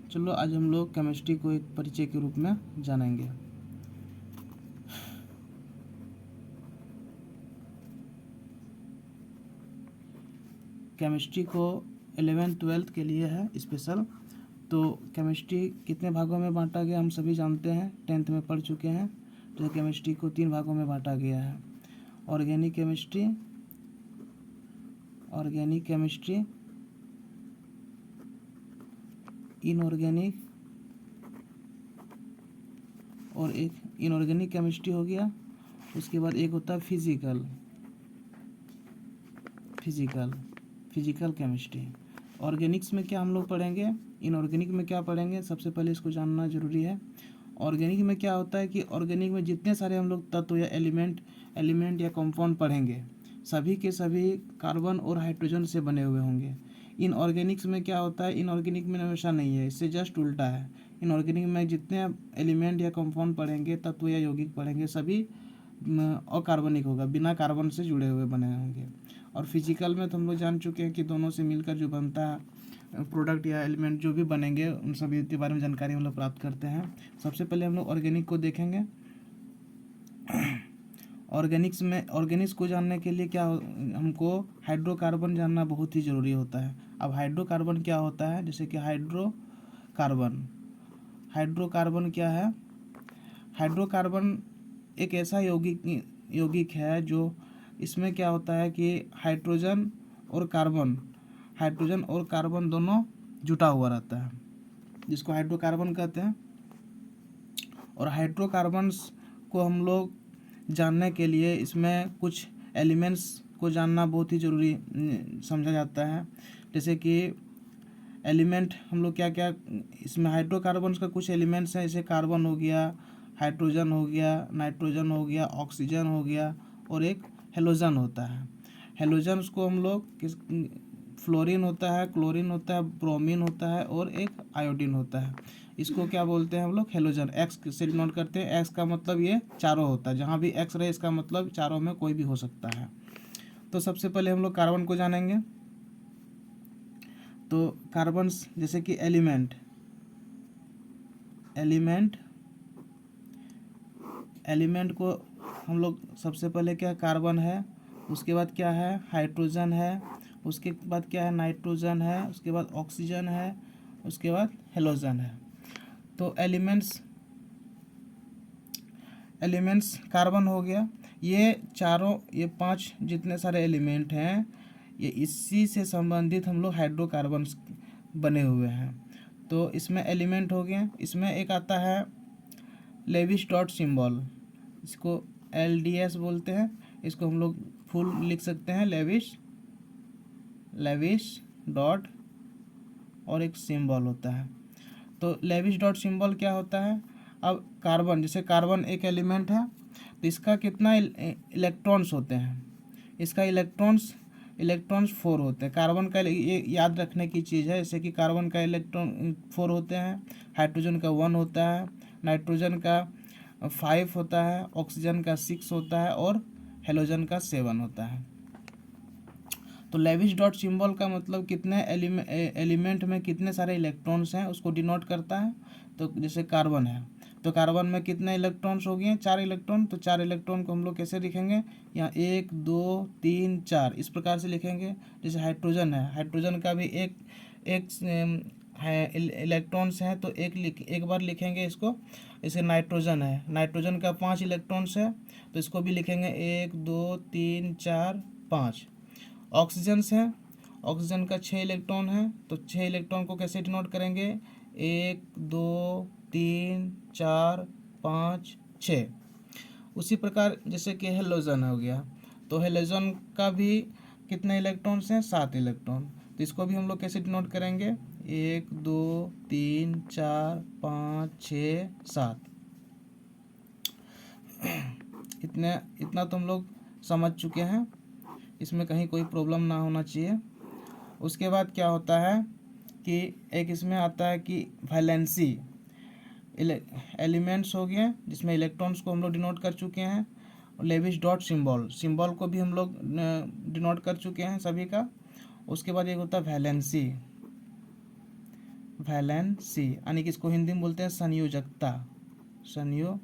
चलो आज हम लोग केमिस्ट्री को एक परिचय के रूप में जानेंगे। केमिस्ट्री को 11th-12th के लिए है स्पेशल। तो केमिस्ट्री कितने भागों में बांटा गया हम सभी जानते हैं, 10th में पढ़ चुके हैं। तो केमिस्ट्री को 3 भागों में बांटा गया है। ऑर्गेनिक केमिस्ट्री, इनऑर्गेनिक और एक इनऑर्गेनिक केमिस्ट्री हो गया। उसके बाद एक होता है फिजिकल केमिस्ट्री। ऑर्गेनिक्स में क्या हम लोग पढ़ेंगे, इनऑर्गेनिक में क्या पढ़ेंगे, सबसे पहले इसको जानना जरूरी है। ऑर्गेनिक में क्या होता है कि ऑर्गेनिक में जितने सारे हम लोग तत्व या एलिमेंट या कंपाउंड पढ़ेंगे, सभी के सभी कार्बन और हाइड्रोजन से बने हुए होंगे। इनऑर्गेनिक्स में क्या होता है, इनऑर्गेनिक में हमेशा नहीं है, इससे जस्ट उल्टा है। इनऑर्गेनिक में जितने एलिमेंट या कंपाउंड पढ़ेंगे, तत्व या यौगिक पढ़ेंगे, सभी अकार्बनिक होगा, बिना कार्बन से जुड़े हुए बने होंगे। और फिजिकल में तो हम लोग जान चुके हैं कि दोनों से मिलकर जो बनता है प्रोडक्ट या एलिमेंट जो भी बनेंगे, उन सभी के बारे में जानकारी हम लोग प्राप्त करते हैं। सबसे पहले हम लोग ऑर्गेनिक को देखेंगे। ऑर्गेनिक्स को जानने के लिए क्या हमको हाइड्रोकार्बन जानना बहुत ही ज़रूरी होता है। अब हाइड्रोकार्बन क्या होता है, जैसे कि हाइड्रोकार्बन क्या है। हाइड्रोकार्बन एक ऐसा यौगिक है जो, इसमें क्या होता है कि हाइड्रोजन और कार्बन दोनों जुटा हुआ रहता है, जिसको हाइड्रोकार्बन कहते हैं। और हाइड्रोकार्बन्स को हम लोग जानने के लिए इसमें कुछ एलिमेंट्स को जानना बहुत ही ज़रूरी समझा जाता है। जैसे कि एलिमेंट हम लोग क्या क्या, इसमें हाइड्रोकार्बन्स का कुछ एलिमेंट्स हैं, जैसे कार्बन हो गया, हाइड्रोजन हो गया, नाइट्रोजन हो गया, ऑक्सीजन हो गया, और एक हेलोजन होता है। हेलोजन को हम लोग फ्लोरीन होता है, क्लोरीन होता है, ब्रोमीन होता है, और एक आयोडीन होता है। इसको क्या बोलते हैं हम लोग, हेलोजन। एक्स से नोट करते हैं, एक्स का मतलब ये चारों होता है, जहाँ भी एक्स रहे इसका मतलब चारों में कोई भी हो सकता है। तो सबसे पहले हम लोग कार्बन को जानेंगे। तो कार्बन जैसे कि एलिमेंट को हम लोग सबसे पहले क्या, कार्बन है, उसके बाद क्या है, हाइड्रोजन है, उसके बाद क्या है, नाइट्रोजन है, उसके बाद ऑक्सीजन है, उसके बाद हेलोजन है। तो एलिमेंट्स कार्बन हो गया। ये 5 जितने सारे एलिमेंट हैं, ये इसी से संबंधित हम लोग हाइड्रोकार्बन्स बने हुए हैं। तो इसमें एलिमेंट हो गए। इसमें एक आता है लेविस डॉट सिंबल, इसको LDS बोलते हैं। इसको हम लोग फुल लिख सकते हैं, लेविस डॉट और एक सिंबल होता है। तो लेविस डॉट सिंबल क्या होता है, अब कार्बन, जैसे कार्बन एक एलिमेंट है, तो इसका कितना इलेक्ट्रॉन्स होते हैं, इसका इलेक्ट्रॉन्स 4 होते हैं। कार्बन का ये याद रखने की चीज़ है, जैसे कि कार्बन का इलेक्ट्रॉन 4 होते हैं, हाइड्रोजन का 1 होता है, नाइट्रोजन का 5 होता है, ऑक्सीजन का 6 होता है, और हेलोजन का 7 होता है। तो लेविस डॉट सिंबल का मतलब कितने एलिमेंट में कितने सारे इलेक्ट्रॉन्स हैं उसको डिनोट करता है। तो जैसे कार्बन है, तो कार्बन में कितने इलेक्ट्रॉन्स हो गए, 4 इलेक्ट्रॉन। तो 4 इलेक्ट्रॉन को हम लोग कैसे लिखेंगे, यहाँ 1 2 3 4 इस प्रकार से लिखेंगे। जैसे हाइड्रोजन है, हाइड्रोजन का भी एक इलेक्ट्रॉन्स हैं, तो एक बार लिखेंगे इसको। जैसे नाइट्रोजन है, नाइट्रोजन का 5 इलेक्ट्रॉन्स है, तो इसको भी लिखेंगे 1 2 3 4 5। ऑक्सीजन है, ऑक्सीजन का 6 इलेक्ट्रॉन है, तो 6 इलेक्ट्रॉन को कैसे डिनोट करेंगे, 1 2 3 4 5 6। उसी प्रकार जैसे कि हेलोजन हो गया, तो हेलोजन का भी कितने इलेक्ट्रॉन्स हैं, 7 इलेक्ट्रॉन। तो इसको भी हम लोग कैसे डिनोट करेंगे, 1 2 3 4 5 6 7। इतना तो हम लोग समझ चुके हैं, इसमें कहीं कोई प्रॉब्लम ना होना चाहिए। उसके बाद क्या होता है कि एक इसमें आता है कि वैलेंसी एलिमेंट्स हो गए, जिसमें इलेक्ट्रॉन्स को हम लोग डिनोट कर चुके हैं। लेविस डॉट सिंबल को भी हम लोग डिनोट कर चुके हैं सभी का। उसके बाद एक होता है वैलेंसी, यानी कि इसको हिंदी में बोलते हैं संयोजकता। संयोजकता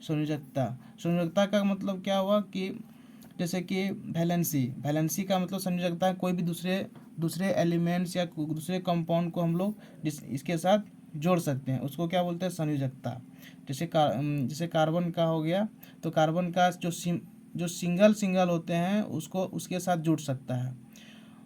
संयोजकता संयोजकता का मतलब क्या हुआ कि जैसे कि वैलेंसी का मतलब संयोजकता है, कोई भी दूसरे एलिमेंट्स या दूसरे कंपाउंड को हम लोग इसके साथ जोड़ सकते हैं, उसको क्या बोलते हैं, संयोजकता। जैसे कार्बन का हो गया, तो कार्बन का जो सिंगल होते हैं उसको उसके साथ जुड़ सकता है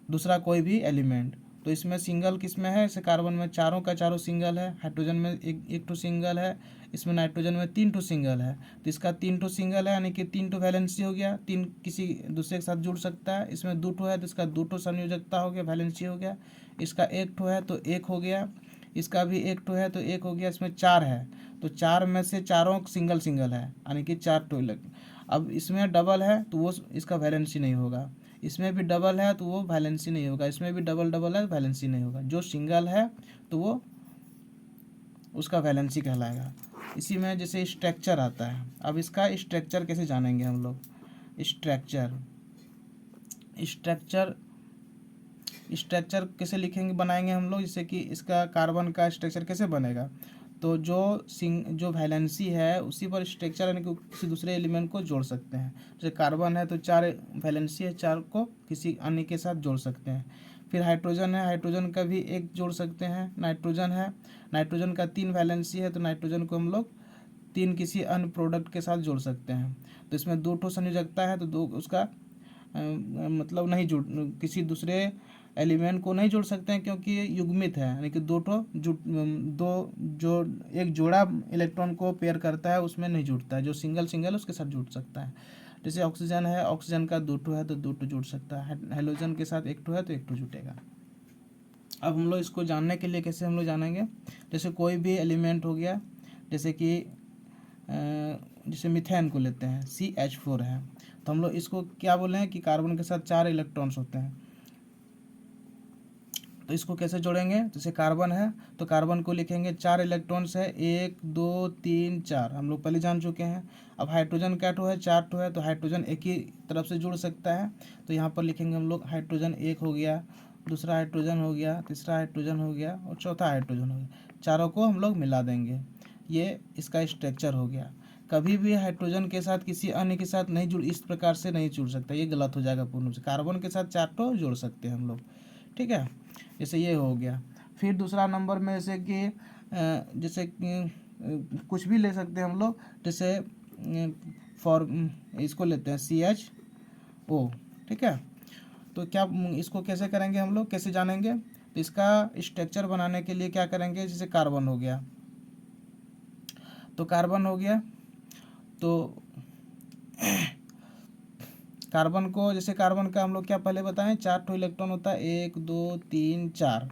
दूसरा कोई भी एलिमेंट। तो इसमें सिंगल किसमें है, जैसे कार्बन में चारों का चारों सिंगल है, हाइड्रोजन में एक ठो सिंगल है, इसमें नाइट्रोजन में 3 ठो सिंगल है। तो इसका 3 ठो सिंगल है, यानी कि 3 ठो वैलेंसी हो गया, 3 किसी दूसरे के साथ जुड़ सकता है। इसमें 2 ठो है तो इसका 2 ठो संयोजकता हो गया, वैलेंसी हो गया। इसका 1 ठो है तो 1 हो गया, इसका भी 1 ठो है तो 1 हो गया। इसमें 4 है तो 4 में से चारों सिंगल है, यानी कि 4 टो। अब इसमें डबल है तो वो इसका वैलेंसी नहीं होगा, इसमें भी डबल है तो वो वैलेंसी नहीं होगा, इसमें भी डबल है वैलेंसी नहीं होगा। जो सिंगल है तो वो उसका वैलेंसी कहलाएगा। इसी में जैसे स्ट्रक्चर आता है, अब इसका स्ट्रक्चर कैसे जानेंगे हम लोग। स्ट्रक्चर कैसे लिखेंगे, बनाएंगे हम लोग, जैसे कि इसका कार्बन का स्ट्रक्चर कैसे बनेगा। तो जो वैलेंसी है उसी पर स्ट्रक्चर, यानी कि किसी दूसरे एलिमेंट को जोड़ सकते हैं। जैसे कार्बन है तो 4 वैलेंसी है, 4 को किसी अन्य के साथ जोड़ सकते हैं। फिर हाइड्रोजन है, हाइड्रोजन का भी 1 जोड़ सकते हैं। नाइट्रोजन है, नाइट्रोजन का 3 वैलेंसी है, तो नाइट्रोजन को हम लोग 3 किसी अन्य प्रोडक्ट के साथ जोड़ सकते हैं। तो इसमें 2 ठो संयोजकता है तो 2 उसका मतलब नहीं जुड़, किसी दूसरे एलिमेंट को नहीं जोड़ सकते हैं क्योंकि ये युग्मित है, यानी कि दो जो एक जोड़ा इलेक्ट्रॉन को पेयर करता है उसमें नहीं जुड़ता है। जो सिंगल उसके साथ जुड़ सकता है। जैसे ऑक्सीजन है, ऑक्सीजन का 2 ठो है तो 2 ठो जुड़ सकता है। हाइड्रोजन के साथ 1 ठो है तो 1 ठो जुटेगा। अब हम लोग इसको जानने के लिए कैसे हम लोग जानेंगे, जैसे कोई भी एलिमेंट हो गया, जैसे कि जैसे मिथेन को लेते हैं, CH4 है, तो हम लोग इसको क्या बोले हैं कि कार्बन के साथ 4 इलेक्ट्रॉन्स होते हैं। तो इसको कैसे जोड़ेंगे, जैसे कार्बन है तो कार्बन को लिखेंगे 4 इलेक्ट्रॉन्स है, 1 2 3 4, हम लोग पहले जान चुके हैं। अब हाइड्रोजन क्या ठो है, 4 ठो है, तो हाइड्रोजन एक ही तरफ से जुड़ सकता है। तो यहाँ पर लिखेंगे हम लोग हाइड्रोजन 1 हो गया, दूसरा हाइड्रोजन हो गया, तीसरा हाइड्रोजन हो गया और चौथा हाइड्रोजन हो गया। चारों को हम लोग मिला देंगे, ये इसका स्ट्रक्चर हो गया। कभी भी हाइड्रोजन के साथ किसी अन्य के साथ नहीं जुड़, इस प्रकार से नहीं जुड़ सकता, ये गलत हो जाएगा पूर्ण रूप से। कार्बन के साथ 4 ठो जोड़ सकते हैं हम लोग, ठीक है। जैसे ये हो गया। फिर दूसरा नंबर में जैसे कि कुछ भी ले सकते हैं हम लोग, जैसे इसको लेते हैं CHO, ठीक है। तो क्या इसको कैसे करेंगे हम लोग, कैसे जानेंगे, तो इसका स्ट्रक्चर बनाने के लिए क्या करेंगे, जैसे कार्बन हो गया, तो कार्बन हो गया तो कार्बन को, जैसे कार्बन का हम लोग क्या पहले बताएं, 4 ठो इलेक्ट्रॉन होता है, 1 2 3 4।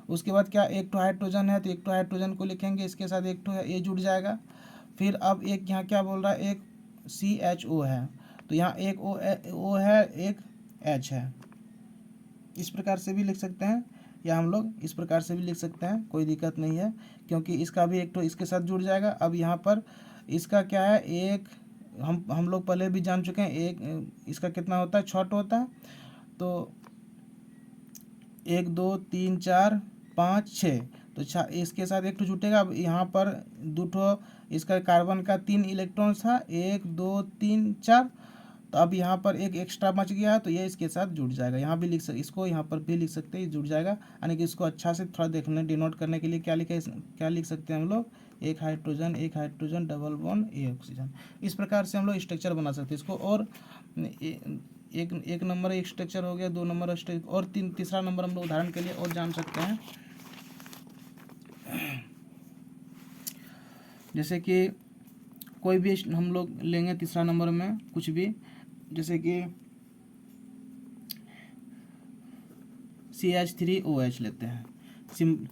उसके बाद क्या, 1 ठो हाइड्रोजन है तो 1 ठो हाइड्रोजन को लिखेंगे, इसके साथ 1 ठो है, ये जुड़ जाएगा। फिर अब एक यहाँ क्या बोल रहा है, एक CHO है, तो यहाँ एक O है, एक H है। इस प्रकार से भी लिख सकते हैं या हम लोग इस प्रकार से भी लिख सकते हैं, कोई दिक्कत नहीं है, क्योंकि इसका भी 1 ठो इसके साथ जुड़ जाएगा। अब यहाँ पर इसका क्या है, एक हम लोग पहले भी जान चुके हैं, एक इसका कितना होता है, 6 ठो होता है। तो 1 2 3 4 5 6, तो इसके साथ 1 ठो जुटेगा। अब यहाँ पर 2 ठो, इसका कार्बन का 3 इलेक्ट्रॉन था, 1 2 3 4, तो अब यहाँ पर एक एक्स्ट्रा बच गया है तो ये इसके साथ जुड़ जाएगा। यहाँ भी इसको यहाँ पर भी लिख सकते हैं, जुड़ जाएगा। यानी कि इसको अच्छा से थोड़ा देखने डिनोट करने के लिए क्या लिख सकते हैं हम लोग, एक हाइड्रोजन डबल बॉन्ड, एक ऑक्सीजन। इस प्रकार से हम लोग स्ट्रक्चर बना सकते हैं इसको। और एक नंबर एक स्ट्रक्चर हो गया, 2 नंबर स्ट्रक्चर, और तीसरा नंबर हम लोग उदाहरण के लिए और जान सकते हैं, जैसे कि कोई भी हम लोग लेंगे तीसरा नंबर में कुछ भी, जैसे कि CH3OH लेते हैं,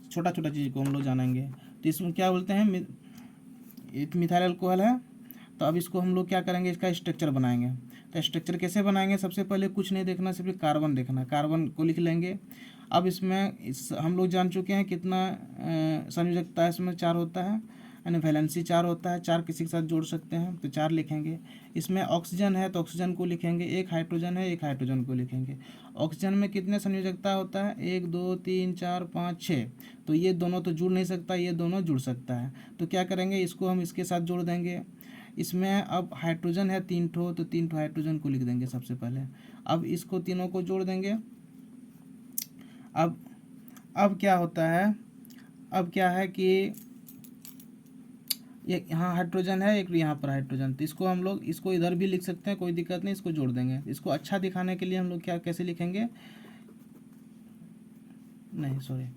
छोटा चीज़ को हम लोग जानेंगे। तो इसमें क्या बोलते हैं, मिथाइल अल्कोहल है। तो अब इसको हम लोग क्या करेंगे, इसका स्ट्रक्चर बनाएंगे। तो स्ट्रक्चर कैसे बनाएंगे, सबसे पहले कुछ नहीं देखना, सिर्फ कार्बन देखना, कार्बन को लिख लेंगे। अब इसमें हम लोग जान चुके हैं कितना संयोजकता है, इसमें 4 होता है, यानी वैलेंसी 4 होता है, 4 किसी के साथ जोड़ सकते हैं तो 4 लिखेंगे। इसमें ऑक्सीजन है तो ऑक्सीजन को लिखेंगे, एक हाइड्रोजन है एक हाइड्रोजन को लिखेंगे। ऑक्सीजन में कितने संयोजकता होता है, 1 2 3 4 5 6, तो ये दोनों तो जुड़ नहीं सकता, ये दोनों जुड़ सकता है। तो क्या करेंगे, इसको हम इसके साथ जोड़ देंगे। इसमें अब हाइड्रोजन है 3 ठो, तो 3 ठो हाइड्रोजन को लिख देंगे सबसे पहले। अब इसको तीनों को जोड़ देंगे। अब क्या होता है, अब क्या है कि ये यहाँ हाइड्रोजन है, एक यहाँ पर हाइड्रोजन, तो इसको हम लोग इसको इधर भी लिख सकते हैं, कोई दिक्कत नहीं, इसको जोड़ देंगे। इसको अच्छा दिखाने के लिए हम लोग क्या कैसे लिखेंगे, नहीं सॉरी,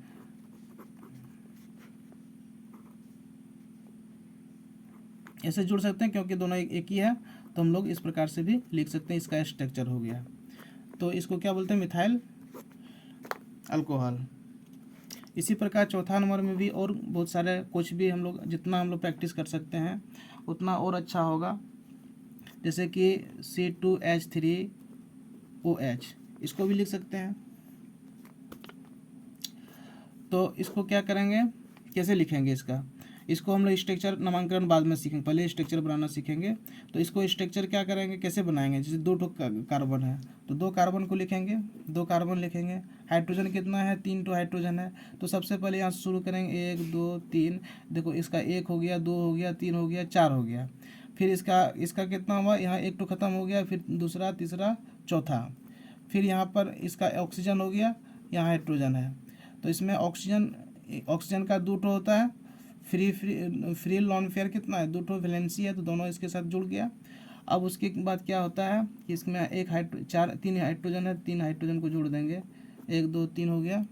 ऐसे जोड़ सकते हैं क्योंकि दोनों एक ही है, तो हम लोग इस प्रकार से भी लिख सकते हैं। इसका स्ट्रक्चर हो गया, तो इसको क्या बोलते हैं, मिथाइल अल्कोहल। इसी प्रकार चौथा नंबर में भी और बहुत सारे, कुछ भी हम लोग जितना हम लोग प्रैक्टिस कर सकते हैं उतना और अच्छा होगा। जैसे कि C2H3OH, इसको भी लिख सकते हैं। तो इसको क्या करेंगे, कैसे लिखेंगे इसको हम लोग स्ट्रक्चर नामांकन बाद में सीखेंगे, पहले स्ट्रक्चर बनाना सीखेंगे। तो इसको स्ट्रक्चर क्या करेंगे, कैसे बनाएंगे, जैसे 2 ठो कार्बन है तो 2 कार्बन को लिखेंगे, 2 कार्बन लिखेंगे। हाइड्रोजन कितना है, 3 ठो हाइड्रोजन है, तो सबसे पहले यहाँ से शुरू करेंगे 1 2 3, देखो इसका 1 हो गया, 2 हो गया, 3 हो गया, 4 हो गया। फिर इसका कितना हुआ, यहाँ 1 ठो खत्म हो गया, फिर दूसरा, तीसरा, चौथा। फिर यहाँ पर इसका ऑक्सीजन हो गया, यहाँ हाइड्रोजन है, तो इसमें ऑक्सीजन का 2 ठो होता है। फ्री लॉन फेयर कितना है, 2 ठो वैलेंसी है, तो दोनों इसके साथ जुड़ गया। अब उसके बाद क्या होता है कि इसमें 3 हाइड्रोजन है, 3 हाइड्रोजन को जोड़ देंगे, 1 2 3 हो गया।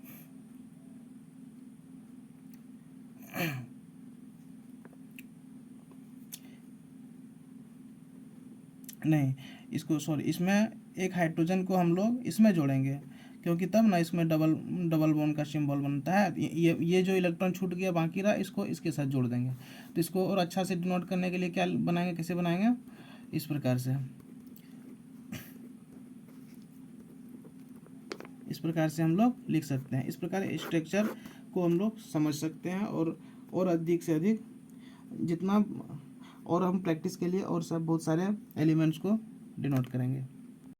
नहीं, इसको सॉरी, इसमें एक हाइड्रोजन को हम लोग इसमें जोड़ेंगे, क्योंकि तब ना इसमें डबल बॉन्ड का सिंबल बनता है। ये जो इलेक्ट्रॉन छूट गया बाकी रहा, इसको इसके साथ जोड़ देंगे। तो इसको और अच्छा से डिनोट करने के लिए क्या बनाएंगे, कैसे बनाएंगे, इस प्रकार से, इस प्रकार से हम लोग लिख सकते हैं। इस प्रकार स्ट्रक्चर को हम लोग समझ सकते हैं, और अधिक से अधिक जितना और हम प्रैक्टिस के लिए और सब बहुत सारे एलिमेंट्स को डिनोट करेंगे।